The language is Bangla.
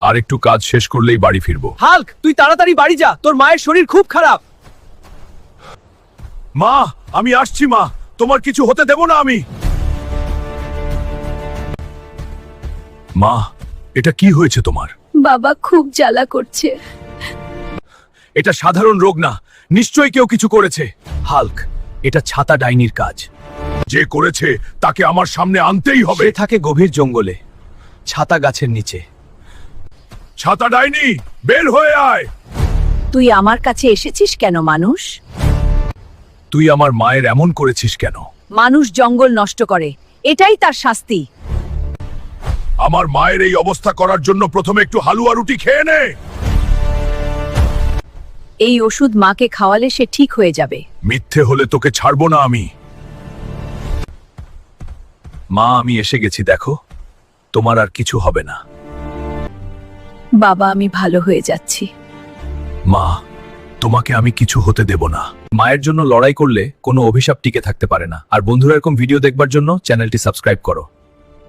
আর একটু কাজ শেষ করলেই বাড়ি ফিরবো। হাল্ক, তুই তাড়াতাড়ি বাড়ি যা, তোর মায়ের শরীর খুব খারাপ। মা, আমি আসছি মা, তোমার কিছু হতে দেব না আমি। মা, এটা কি হয়েছে তোমার? বাবা খুব জ্বালা করছে। এটা সাধারণ রোগ না, নিশ্চয়ই কেউ কিছু করেছে। হাল্ক, এটা ছাতা ডাইনির কাজ। যে করেছে তাকে আমার সামনে আনতেই হবে। সে থাকে গভীর জঙ্গলে, ছাতা গাছের নিচে। ছাতা ডাইনি, বের হয়ে আয়। তুই আমার কাছে এসেছিস কেন মানুষ? তুই আমার মায়ের এমন করেছিস কেন? মানুষ জঙ্গল নষ্ট করে, এটাই তার শাস্তি। আমার মায়ের এই অবস্থা করার জন্য প্রথমে একটু হালুয়া রুটি খেয়ে নে। এই ওষুধ মাকে খাওয়ালে সে ঠিক হয়ে যাবে। মিথ্যে হলে তোকে ছাড়বো না আমি। মা, আমি এসে গেছি, দেখো, তোমার আর কিছু হবে না। বাবা, আমি ভালো হয়ে যাচ্ছি। মা, তোমাকে আমি কিছু হতে দেব না। মায়ের জন্য লড়াই করলে কোনো অভিশাপ টিকে থাকতে পারে না। আর বন্ধুরা, এরকম ভিডিও দেখবার জন্য চ্যানেলটি সাবস্ক্রাইব করো।